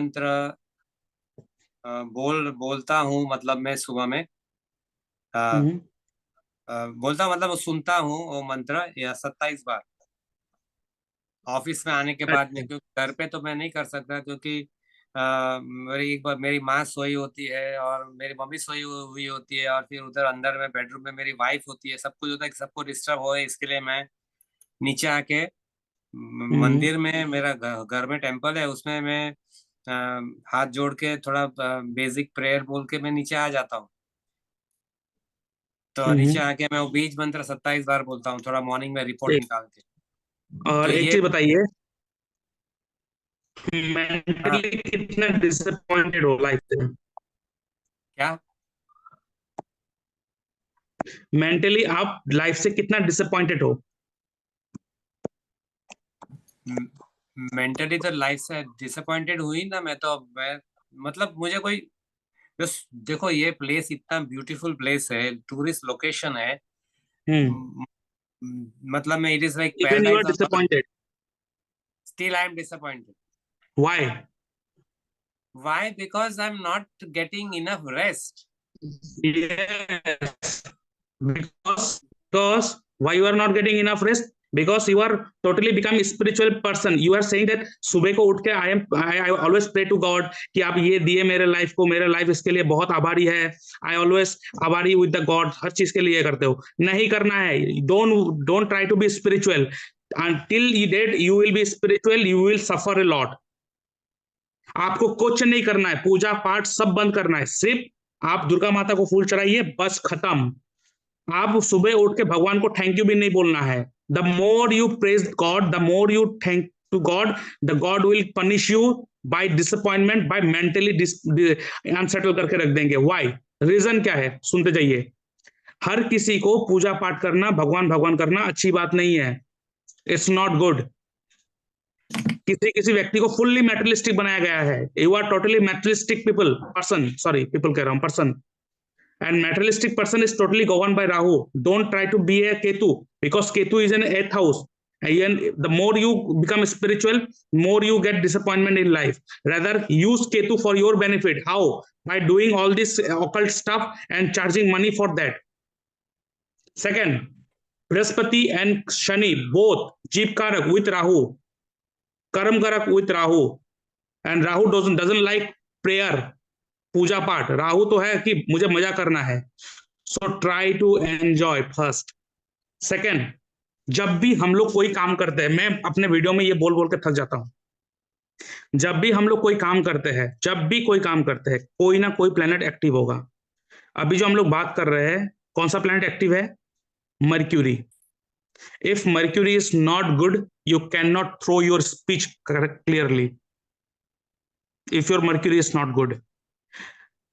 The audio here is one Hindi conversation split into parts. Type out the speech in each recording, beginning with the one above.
मंत्र बोलता हूँ, मतलब मैं सुबह में हम्म। बोलता, मतलब सुनता हूँ वो मंत्र या 27 बार ऑफिस में आने के बाद में, अच्छा। क्योंकि घर पे तो मैं नहीं कर सकता, क्योंकि मेरी एक बार मेरी माँ सोई होती है और मेरी मम्मी सोई हुई होती है, और फिर उधर अंदर में बेडरूम में मेरी वाइफ होती है, सब कुछ होता है कि सबको डिस्टर्ब हो, इसके लिए मैं नीचे आके हम्म। मंदिर में, मेरा घर में टेम्पल है, उसमें मैं हाथ जोड़ के थोड़ा बेसिक प्रेयर बोल के मैं नीचे आ जाता हूँ। तो नीचे हम्म। आके मैं वो बीज मंत्र 27 बार बोलता हूँ, थोड़ा मॉर्निंग में रिपोर्ट ठीक। निकाल के। तो और एक ये चीज बताइए, हाँ। मेंटली कितना डिसअपॉइंटेड हो लाइफ से? क्या? मेंटली आप लाइफ से कितना डिसअपॉइंटेड हो? मेंटली तो लाइफ से डिसअपॉइंटेड हुई ना, मैं मतलब मुझे कोई, बस देखो ये प्लेस इतना ब्यूटीफुल प्लेस है, टूरिस्ट लोकेशन है। हम्म। म- मतलब मैं, it is like even you are paradise on earth. Disappointed? Still I am disappointed. Why? Why? Because I am not getting enough rest. Yes, because why you are not getting enough rest? Because you are totally become spiritual person. You are saying that सुबह को उठ के I always pray to God कि आप ये दिए मेरे लाइफ को, मेरे लाइफ इसके लिए बहुत आभारी है। I always आभारी with the God, हर चीज के लिए करते हो, नहीं करना है। Don't try to be spiritual. Until you did, you will be spiritual. You will suffer a lot. आपको कुछ नहीं करना है, पूजा पाठ सब बंद करना है, सिर्फ आप दुर्गा माता को फूल चढ़ाइए, बस खत्म। आप सुबह उठ के भगवान को थैंक यू भी नहीं बोलना है। The more you praise God, the more you thank to God, the God will punish you by disappointment, by mentally unsettle करके रख देंगे। व्हाई? रीजन क्या है, सुनते जाइए। हर किसी को पूजा पाठ करना, भगवान भगवान करना अच्छी बात नहीं है। It's not good. किसी किसी व्यक्ति को फुल्ली मेटलिस्टिक बनाया गया है। You are totally materialistic people, person, sorry people कह रहा हूं, person. And materialistic person is totally governed by Rahu. Don't try to be a Ketu, because Ketu is an eighth house. And the more you become spiritual, more you get disappointment in life. Rather, use Ketu for your benefit. How? By doing all this occult stuff and charging money for that. Second, Brihaspati and Shani both Jeep Karak with Rahu, Karam Karak with Rahu, and Rahu doesn't like prayer, पूजा पाठ। राहु तो है कि मुझे मजा करना है। So try to enjoy first. Second, जब भी हम लोग कोई काम करते हैं, मैं अपने वीडियो में ये बोल बोल के थक जाता हूं, जब भी हम लोग कोई काम करते हैं, जब भी कोई काम करते हैं, कोई ना कोई प्लेनेट एक्टिव होगा। अभी जो हम लोग बात कर रहे हैं, कौन सा प्लेनेट एक्टिव है? Mercury. If Mercury is not good, you can not throw your speech clearly, if your Mercury is not good.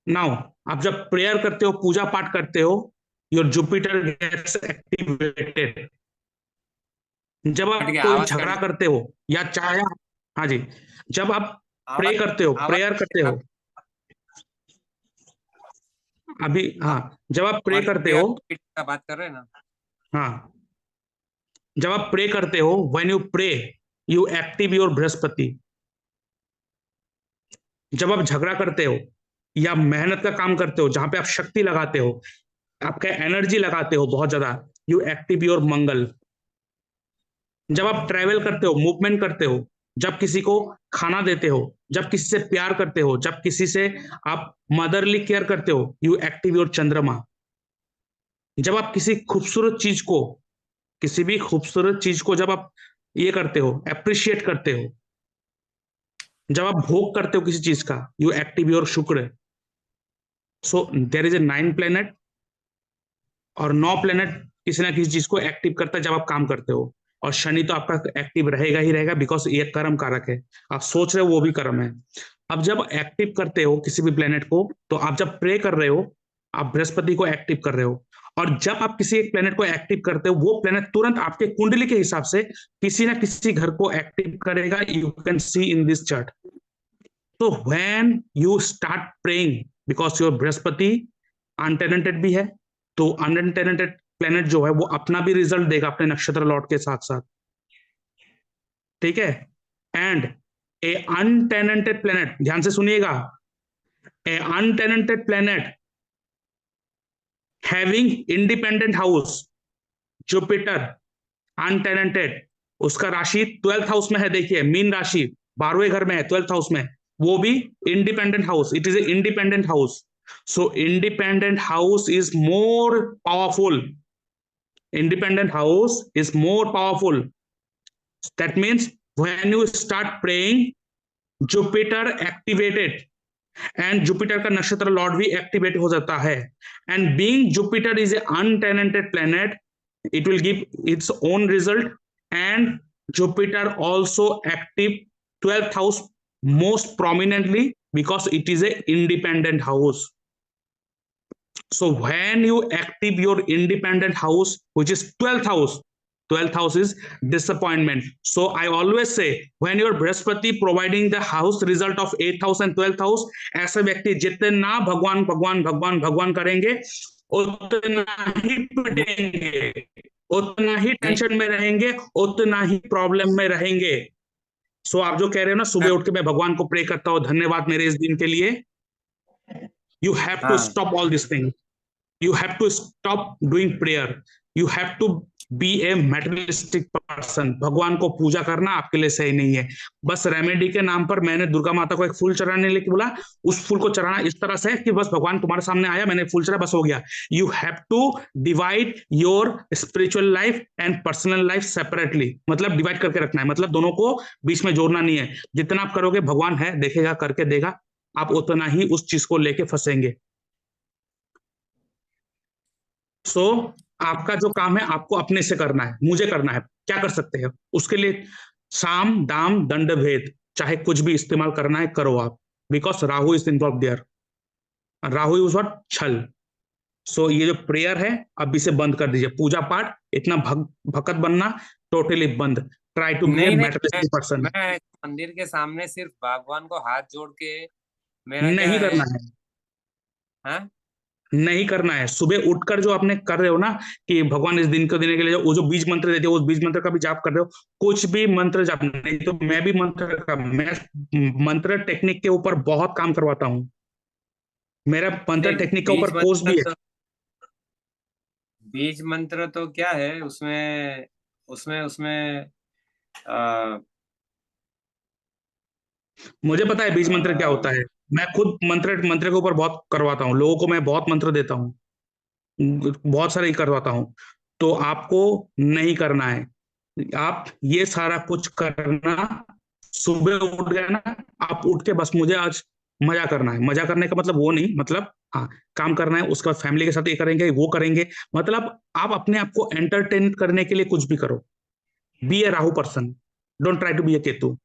Now, आप जब प्रेयर करते हो, पूजा पाठ करते हो, योर जुपिटर गेट्स एक्टिवेटेड। जब कट आप गया, कोई आवाज कट झगड़ा गया। करते हो या चाहे, हाँ जी, जब आप प्रे आवाज करते हो, आवाज प्रेयर करते हो, आप अभी हाँ, आप जब आप प्रे आवाज करते क्लियर हो, का बात कर रहे हैं ना? हाँ, जब आप प्रे करते हो, when you pray, you active your बृहस्पति। जब आप झगड़ा करते हो या मेहनत का काम करते हो, जहां पे आप शक्ति लगाते हो, आपका एनर्जी लगाते हो बहुत ज्यादा, यू एक्टिव योर मंगल। जब आप ट्रैवल करते हो, मूवमेंट करते हो, जब किसी को खाना देते हो, जब किसी से प्यार करते हो, जब किसी से आप मदरली केयर करते हो, यू एक्टिव योर चंद्रमा। जब आप किसी खूबसूरत चीज को, किसी भी खूबसूरत चीज को जब आप ये करते हो, अप्रिशिएट करते हो, जब आप भोग करते हो किसी चीज का, यू एक्टिव योर शुक्र। सो देर इज ए 9 प्लेनेट, और 9 प्लेनेट किसी ना किसी चीज को एक्टिव करता है जब आप काम करते हो। और शनि तो आपका एक्टिव रहेगा ही रहेगा, बिकॉज ये कर्म कारक है। आप सोच रहे हो वो भी कर्म है। अब जब एक्टिव करते हो किसी भी प्लेनेट को, तो आप जब प्रे कर रहे हो, आप बृहस्पति को एक्टिव कर रहे हो। और जब आप किसी एक प्लेनेट को एक्टिव करते हो, वो प्लेनेट तुरंत आपके कुंडली के हिसाब से किसी ना किसी घर को एक्टिव करेगा। You can see in this chart. तो when you start praying, because your Brihaspati untenanted भी है, तो अनटेनेंटेड प्लेनेट जो है वो अपना भी रिजल्ट देगा अपने नक्षत्र लॉर्ड के साथ साथ। ठीक है? एंड ए अनटेनेंटेड प्लेनेट, ध्यान से सुनिएगा, a untenanted planet having independent house, Jupiter untenanted, उसका राशि 12th हाउस में है, देखिए मीन राशि 12वें घर में है, 12th हाउस में, वो भी independent house, it is a independent house. So independent house is more powerful, independent house is more powerful. That means when you start praying, Jupiter activated, and Jupiter का नक्षत्र लॉर्ड भी एक्टिवेट हो जाता है. And being Jupiter is a untenanted planet, it will give its own result. And Jupiter also active 12th house most prominently because it is a independent house. So when you active your independent house, which is 12th house, 12th house is disappointment. So I always say when your Brihaspati providing the house result of 8th house and 12th house, ऐसे व्यक्ति जितना भगवान भगवान भगवान भगवान करेंगे उतना ही पिटेंगे, उतना ही टेंशन में रहेंगे, उतना ही प्रॉब्लम में रहेंगे. सो आप जो कह रहे हो ना सुबह उठ के मैं भगवान को प्रे करता हूँ, धन्यवाद मेरे इस दिन के लिए. You have to stop all these things. You have to stop doing prayer. You have to be a materialistic person. भगवान को पूजा करना आपके लिए सही नहीं है. बस रेमेडी के नाम पर मैंने दुर्गा माता को एक फूल चढ़ाने लेके बोला, उस फूल को चढ़ाना इस तरह से कि बस भगवान तुम्हारे सामने आया, मैंने फूल चढ़ा, बस हो गया. You have to divide your spiritual life and personal life separately. मतलब डिवाइड करके रखना है, मतलब दोनों को बीच में जोड़ना नहीं है. जितना आप करोगे भगवान है, देखेगा, करके देगा, आप उतना ही उस चीज को लेके फंसेंगे. सो आपका जो काम है आपको अपने से करना है, मुझे करना है. क्या कर सकते हैं उसके लिए? साम दाम दंड भेद, चाहे कुछ भी इस्तेमाल करना है करो आप, because Rahu is involve there. Rahu is what? छल. सो ये जो प्रेयर है अब इसे बंद कर दीजिए. पूजा पाठ इतना भक्त बनना टोटली बंद. ट्राई टू बी ए नहीं नहीं, मैटेरियलिस्टिक पर्सन. मैं मंदिर के सामने सिर्फ भगवान को हाथ जोड़ के, मेरा क्या नहीं है, करना है, हाँ नहीं करना है. सुबह उठकर जो आपने कर रहे हो ना कि भगवान इस दिन को देने के लिए वो जो बीज मंत्र देते हो, उस बीज मंत्र का भी जाप कर रहे हो. कुछ भी मंत्र जाप नहीं, तो मैं भी मैं मंत्र टेक्निक के ऊपर बहुत काम करवाता हूँ. मेरा मंत्र नहीं, टेक्निक के ऊपर कोर्स भी है. बीज मंत्र तो क्या है उसमें, उसमें उसमें आ, मुझे पता है बीज मंत्र क्या आ, होता है. मैं खुद मंत्र मंत्र के ऊपर बहुत करवाता हूँ लोगों को, मैं बहुत मंत्र देता हूँ, बहुत सारे ही करवाता हूँ. तो आपको नहीं करना है. आप ये सारा कुछ करना, सुबह उठ गए ना, आप उठ के बस मुझे आज मजा करना है. मजा करने का मतलब वो नहीं, मतलब हाँ काम करना है, उसका फैमिली के साथ ये करेंगे वो करेंगे, मतलब आप अपने आप को एंटरटेन करने के लिए कुछ भी करो. Be a Rahu person, don't try to be a Ketu.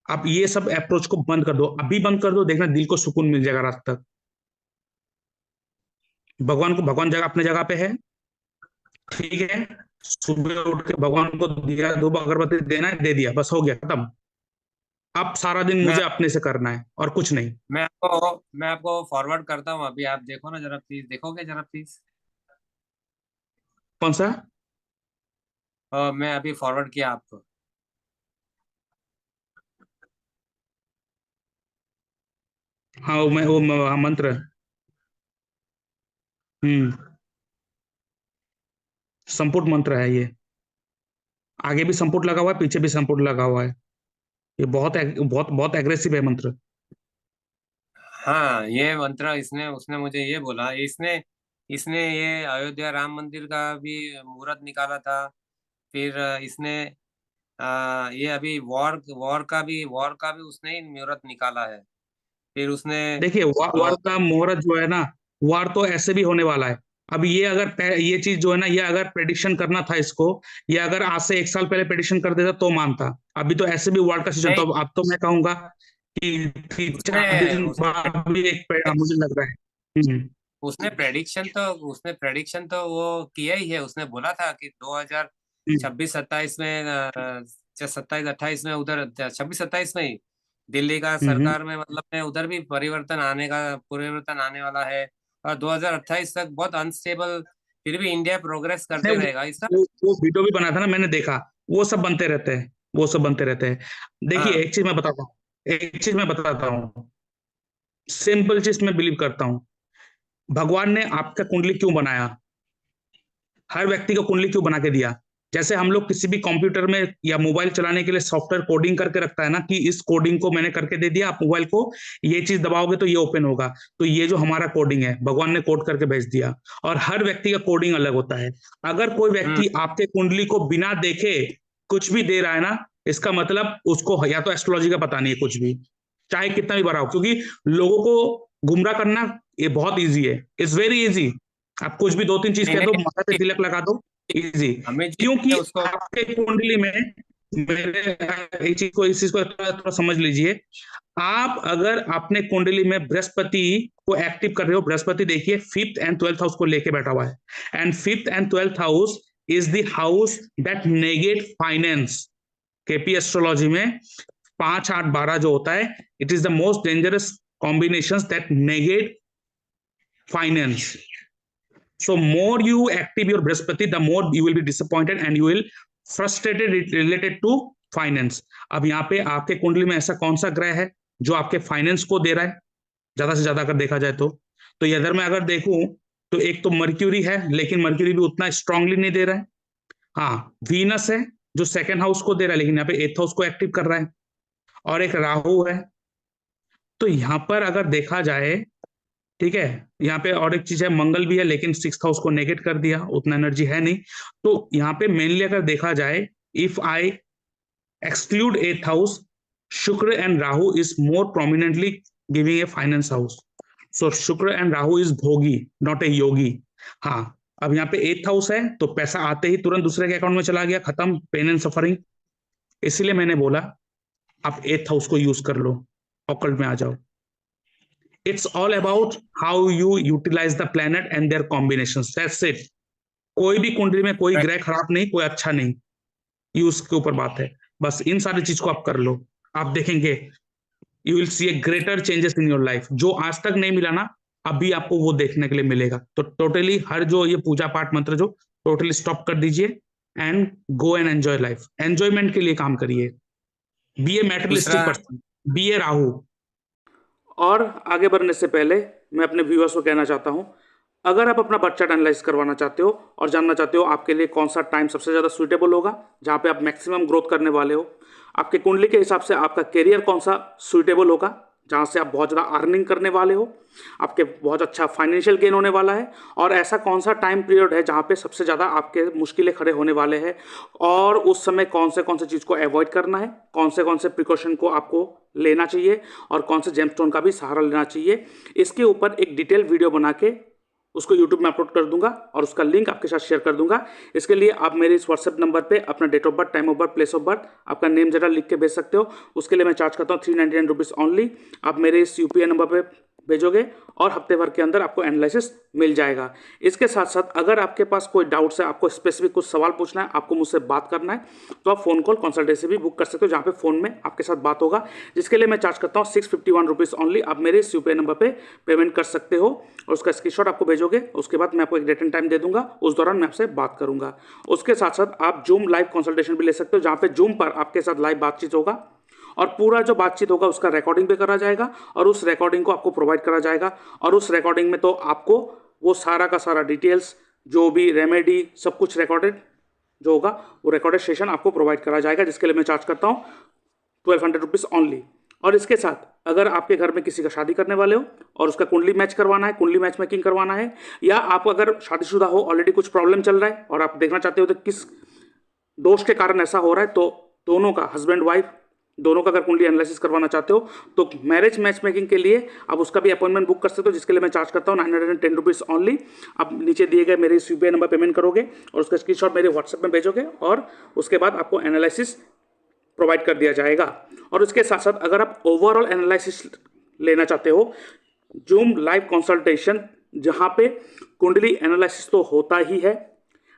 आप ये सब अप्रोच को बंद कर दो, अभी बंद कर दो, देखना दिल को सुकून मिल जाएगा रात तक. भगवान को, भगवान जगह अपने जगह पे है, ठीक है. सुबह उठ के भगवान को दिया, धूप अगरबत्ती देना है, दे दिया, बस हो गया, खत्म. अब सारा दिन मैं मुझे अपने से करना है और कुछ नहीं. मैं आपको फॉरवर्ड करता हूँ अभी, आप देखो ना जरा प्लीज, देखोगे जरा प्लीज? कौन सा? मैं अभी फॉरवर्ड किया आपको. हाँ वो मंत्र. हम्म. संपुट मंत्र है ये. आगे भी संपुट लगा हुआ है, पीछे भी संपुट लगा हुआ है. ये बहुत बहुत बहुत एग्रेसिव है मंत्र. हाँ, ये मंत्र इसने, उसने मुझे ये बोला, इसने इसने ये अयोध्या राम मंदिर का भी मुहूर्त निकाला था. फिर इसने ये अभी वॉर का भी उसने ही मुहूर्त निकाला है. फिर उसने देखिए वार का मुहूर्त जो है ना, वार तो ऐसे भी होने वाला है. अब ये अगर ये चीज जो है ना, ये अगर प्रेडिक्शन करना था इसको, ये अगर आज से 1 साल पहले प्रेडिक्शन कर देता तो मानता. अभी तो ऐसे भी वार का सीजन, नहीं, तो अब तो मैं कहूंगा कि उसने 3-4 दिन उसने बाद भी एक मुझे लग रहा है. उसने प्रेडिक्शन तो वो किया ही है. उसने बोला था कि हम्म, 2026 27 में, 27 28 में, उधर 26 27 में ही दिल्ली का हम्म. सरकार में, मतलब में उधर भी परिवर्तन आने वाला है. और 2028 तक बहुत अनस्टेबल, फिर भी इंडिया प्रोग्रेस करते नहीं, रहेगा, ऐसा. वो वीडियो भी बना था ना, मैंने देखा, वो सब बनते रहते हैं. वो सब बनते रहते हैं। देखिए हाँ। एक चीज मैं बताता हूँ, सिंपल चीज मैं बिलीव करता हूँ। भगवान ने आपका कुंडली क्यों बनाया, हर व्यक्ति को कुंडली क्यों बना के दिया? जैसे हम लोग किसी भी कंप्यूटर में या मोबाइल चलाने के लिए सॉफ्टवेयर कोडिंग करके रखता है ना, कि इस कोडिंग को मैंने करके दे दिया, आप मोबाइल को ये चीज दबाओगे तो ये ओपन होगा। तो ये जो हमारा कोडिंग है, भगवान ने कोड करके भेज दिया। और हर व्यक्ति का कोडिंग अलग होता है। अगर कोई हम्म। व्यक्ति आपके कुंडली को बिना देखे कुछ भी दे रहा है ना, इसका मतलब उसको या तो एस्ट्रोलॉजी का पता नहीं है कुछ भी, चाहे कितना भी बड़ा हो। क्योंकि लोगों को गुमराह करना ये बहुत ईजी है, इट्स वेरी इजी। आप कुछ भी दो तीन चीज नहीं कह दो, माथा पे नहीं, तिलक लगा दो, इजी। हमें जी क्योंकि उसको। आपके कुंडली में, मेरे इस चीज को थोड़ा थोड़ा समझ लीजिए। आप अगर अपने कुंडली में बृहस्पति को एक्टिव कर रहे हो, बृहस्पति देखिए फिफ्थ एंड ट्वेल्थ हाउस को लेके बैठा हुआ है। And fifth and twelfth house is the house that negate finance. KP astrology में 5 8 12 जो होता है, it is the most dangerous combination that negate finance. So more you active your Brihaspati, the more you will be disappointed and you will frustrated related to finance. अब यहाँ पे आपके कुंडली में ऐसा कौन सा ग्रह है जो आपके फाइनेंस को दे रहा है, ज्यादा से ज्यादा अगर देखा जाए तो ये अगर मैं अगर देखूं तो एक तो मर्क्यूरी है, लेकिन मर्क्यूरी भी उतना स्ट्रांगली नहीं दे रहा है। हाँ, वीनस है जो सेकंड हाउस को दे रहा है, लेकिन यहाँ पे एथ हाउस को एक्टिव कर रहा है। और एक राहु है। तो यहाँ पर अगर देखा जाए, ठीक है, यहाँ पे और एक चीज है, मंगल भी है लेकिन सिक्स हाउस को नेगेट कर दिया, उतना एनर्जी है नहीं। तो यहाँ पे मेनली अगर देखा जाए, if I exclude eighth house, Shukra and Rahu is more prominently giving a finance house. So Shukra and Rahu is bhogi, not a yogi. हाँ, अब यहाँ पे एथ हाउस है तो पैसा आते ही तुरंत दूसरे के अकाउंट में चला गया, खत्म, पेन एंड सफरिंग। इसीलिए मैंने बोला आप एथ हाउस को यूज कर लो, ऑकल्ट में आ जाओ। It's all about how you utilize the planet and their combinations. That's it. कोई भी कुंडली में कोई ग्रह खराब नहीं, कोई अच्छा नहीं, ये उसके ऊपर बात है। बस इन सारी चीज को आप कर लो, आप देखेंगे you will see A greater changes in your life. जो आज तक नहीं मिला ना, अभी आपको वो देखने के लिए मिलेगा। तो टोटली हर जो ये पूजा पाठ मंत्र जो टोटली स्टॉप कर दीजिए and go and enjoy life. Enjoyment के लिए काम करिए। बी ए दूसरा। Materialistic person, B a Rahu. और आगे बढ़ने से पहले मैं अपने व्यूअर्स को कहना चाहता हूं, अगर आप अपना बर्थ चार्ट एनालाइज करवाना चाहते हो और जानना चाहते हो आपके लिए कौन सा टाइम सबसे ज़्यादा सूटेबल होगा, जहां पे आप मैक्सिमम ग्रोथ करने वाले हो, आपके कुंडली के हिसाब से आपका करियर कौन सा सूटेबल होगा, जहां से आप बहुत ज़्यादा अर्निंग करने वाले हो, आपके बहुत अच्छा फाइनेंशियल गेन होने वाला है, और ऐसा कौन सा टाइम पीरियड है जहां पे सबसे ज़्यादा आपके मुश्किलें खड़े होने वाले हैं, और उस समय कौन से चीज़ को अवॉइड करना है, कौन से प्रिकॉशन को आपको लेना चाहिए, और कौन से जेमस्टोन का भी सहारा लेना चाहिए, इसके ऊपर एक डिटेल वीडियो बना के उसको यूट्यूब में अपलोड कर दूंगा और उसका लिंक आपके साथ शेयर कर दूंगा। इसके लिए आप मेरे इस व्हाट्सएप नंबर पे अपना date of birth, time of birth, place of birth, आपका नेम जरा लिख के भेज सकते हो। उसके लिए मैं चार्ज करता हूँ 399 रुपीज़ ऑनली। आप मेरे इस यूपीआई नंबर पे भेजोगे और हफ्ते भर के अंदर आपको एनालिसिस मिल जाएगा। इसके साथ साथ अगर आपके पास कोई डाउट्स है, आपको स्पेसिफिक कुछ सवाल पूछना है, आपको मुझसे बात करना है, तो आप फोन कॉल कंसल्टेंसी भी बुक कर सकते हो, जहाँ पे फोन में आपके साथ बात होगा, जिसके लिए मैं चार्ज करता हूँ 651 रुपीज़ ऑनली। आप मेरे इस यूपीआई नंबर पे पेमेंट कर सकते हो और उसका स्क्रीनशॉट आपको भेजोगे। उसके बाद मैं आपको एक डेट एंड टाइम दे दूंगा, उस दौरान मैं आपसे बात करूंगा। उसके साथ साथ आप जूम लाइव कंसल्टेशन भी ले सकते हो, जहाँ पे जूम पर आपके साथ लाइव बातचीत होगा और पूरा जो बातचीत होगा उसका रिकॉर्डिंग भी करा जाएगा और उस रिकॉर्डिंग को आपको प्रोवाइड करा जाएगा। और उस रिकॉर्डिंग में तो आपको वो सारा का सारा डिटेल्स, जो भी रेमेडी, सब कुछ रिकॉर्डेड जो होगा वो रिकॉर्डेड सेशन आपको प्रोवाइड करा जाएगा, जिसके लिए मैं चार्ज करता हूँ 1200 रुपीज़ ऑनली। और इसके साथ अगर आपके घर में किसी का शादी करने वाले हो और उसका कुंडली मैच करवाना है, कुंडली मैच मेकिंग करवाना है, या आप अगर शादीशुदा हो, ऑलरेडी कुछ प्रॉब्लम चल रहा है और आप देखना चाहते हो तो किस दोष के कारण ऐसा हो रहा है, तो दोनों का, हस्बैंड वाइफ दोनों का अगर कुंडली एनालिसिस करवाना चाहते हो तो मैरिज मैच मेकिंग के लिए आप उसका भी अपॉइंटमेंट बुक कर सकते हो, जिसके लिए मैं चार्ज करता हूँ 910 रुपीज़ ऑनली। आप नीचे दिए गए मेरे इस यूपीआई नंबर पेमेंट करोगे और उसका स्क्रीनशॉट मेरे व्हाट्सएप में भेजोगे और उसके बाद आपको एनालिसिस प्रोवाइड कर दिया जाएगा। और उसके साथ साथ अगर आप ओवरऑल एनालिसिस लेना चाहते हो, जूम लाइव कंसल्टेशन, जहां पे कुंडली एनालिसिस तो होता ही है,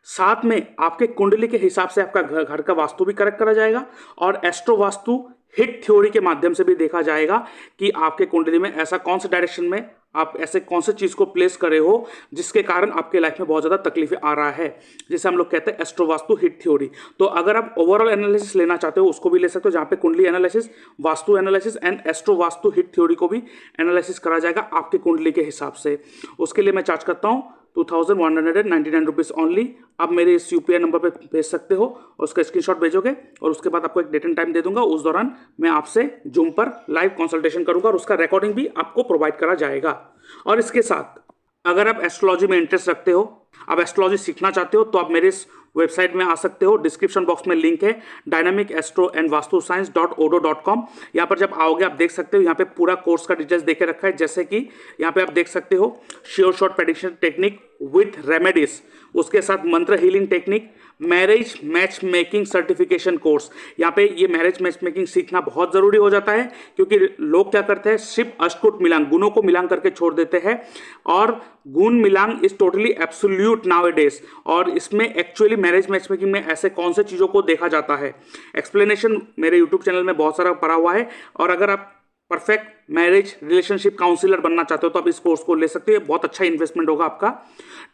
साथ में आपके कुंडली के हिसाब से आपका घर का वास्तु भी करेक्ट करा जाएगा और एस्ट्रो वास्तु हिट थ्योरी के माध्यम से भी देखा जाएगा कि आपके कुंडली में ऐसा कौन से डायरेक्शन में आप ऐसे कौन से चीज़ को प्लेस करे हो जिसके कारण आपके लाइफ में बहुत ज़्यादा तकलीफें आ रहा है, जिसे हम लोग कहते हैं एस्ट्रोवास्तु हिट थ्योरी। तो अगर आप ओवरऑल एनालिसिस लेना चाहते हो उसको भी ले सकते हो, जहाँ पे kundli analysis, vastu analysis and एस्ट्रोवास्तु हिट थ्योरी को भी एनालिसिस करा जाएगा आपके कुंडली के हिसाब से। उसके लिए मैं चार्ज करता हूँ 2199 रुपीज़ ओनली। आप मेरे इस यूपीआई नंबर पे भेज सकते हो और उसका स्क्रीनशॉट भेजोगे और उसके बाद आपको एक डेट एंड टाइम दे दूंगा। उस दौरान मैं आपसे जूम पर लाइव कंसल्टेशन करूंगा और उसका रिकॉर्डिंग भी आपको प्रोवाइड करा जाएगा। और इसके साथ अगर आप एस्ट्रोलॉजी में इंटरेस्ट रखते हो, आप एस्ट्रोलॉजी सीखना चाहते हो, तो आप मेरे इस वेबसाइट में आ सकते हो। डिस्क्रिप्शन बॉक्स में लिंक है dynamicastroandvastuScience.odo.com। यहाँ पर जब आओगे आप देख सकते हो, यहाँ पे पूरा कोर्स का डिटेल्स देके रखा है। जैसे कि यहाँ पे आप देख सकते हो sure shot prediction technique with remedies, उसके साथ मंत्र healing technique, marriage match making certification course. यहाँ पे ये मैरिज मैच मेकिंग सीखना बहुत जरूरी हो जाता है, क्योंकि लोग क्या करते हैं, सिर्फ अष्टकूट मिलांग, गुणों को मिलांग करके छोड़ देते हैं। और गुण Milang is totally absolute nowadays, और इसमें एक्चुअली मैरिज मैच मेकिंग में ऐसे कौन से चीज़ों को देखा जाता है, एक्सप्लेनेशन मेरे यूट्यूब चैनल में बहुत सारा पड़ा हुआ है। और अगर आप परफेक्ट मैरिज रिलेशनशिप काउंसिलर बनना चाहते हो तो आप इस कोर्स को ले सकते हो, बहुत अच्छा इन्वेस्टमेंट होगा आपका,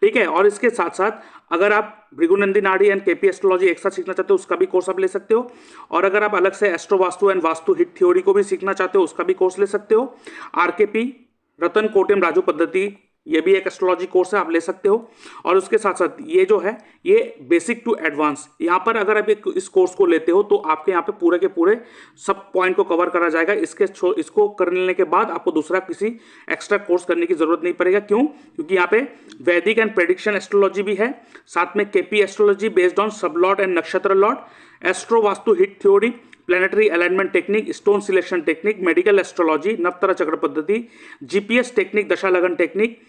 ठीक है। और इसके साथ साथ अगर आप भृगुनंदी नाड़ी एंड केपी एस्ट्रोलॉजी एक साथ सीखना चाहते हो उसका भी कोर्स आप ले सकते हो। और अगर आप अलग से एस्ट्रोवास्तु एंड वास्तु हिट थ्योरी को भी सीखना चाहते हो उसका भी कोर्स ले सकते हो। आरकेपी रतन कोटेम राजू पद्धति, ये भी एक एस्ट्रोलॉजी कोर्स है, आप ले सकते हो। और उसके साथ साथ ये जो है ये बेसिक टू एडवांस, यहाँ पर अगर आप इस कोर्स को लेते हो तो आपके यहाँ पे पूरे के पूरे सब पॉइंट को कवर करा जाएगा। इसको कर लेने के बाद आपको दूसरा किसी एक्स्ट्रा कोर्स करने की जरूरत नहीं पड़ेगा। क्यों? क्योंकि यहाँ पे वैदिक एंड प्रेडिक्शन एस्ट्रोलॉजी भी है, साथ में KP astrology based on sub lord and nakshatra lord, astro vastu hit theory, planetary alignment technique, stone selection technique, medical astrology, नवतारा चक्र पद्धति, जीपीएस टेक्निक, दशा लगन टेक्निक,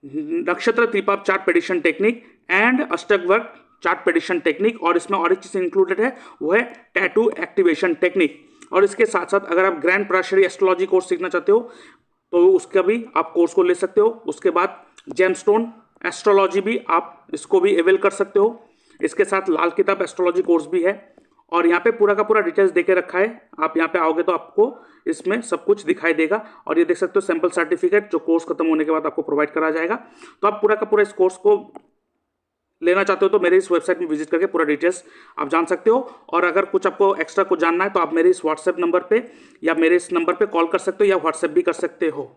नक्षत्र त्रिपाप चार्ट प्रेडिक्शन टेक्निक एंड अष्टवर्क चार्ट प्रेडिक्शन टेक्निक। और इसमें और एक चीज इंक्लूडेड है वो है टैटू एक्टिवेशन टेक्निक। और इसके साथ साथ अगर आप ग्रैंड प्राशरी एस्ट्रोलॉजी कोर्स सीखना चाहते हो तो उसका भी आप कोर्स को ले सकते हो। उसके बाद जेमस्टोन एस्ट्रोलॉजी भी आप इसको भी अवेल कर सकते हो। इसके साथ लाल किताब एस्ट्रोलॉजी कोर्स भी है। और यहाँ पे पूरा का पूरा डिटेल्स देके रखा है, आप यहाँ पे आओगे तो आपको इसमें सब कुछ दिखाई देगा। और ये देख सकते हो सैंपल सर्टिफिकेट जो कोर्स खत्म होने के बाद आपको प्रोवाइड करा जाएगा। तो आप पूरा का पूरा इस कोर्स को लेना चाहते हो तो मेरे इस वेबसाइट में विजिट करके पूरा डिटेल्स आप जान सकते हो। और अगर कुछ आपको एक्स्ट्रा कुछ जानना है तो आप मेरे इस व्हाट्सएप नंबर पे या मेरे इस नंबर पे कॉल कर सकते हो या व्हाट्सएप भी कर सकते हो।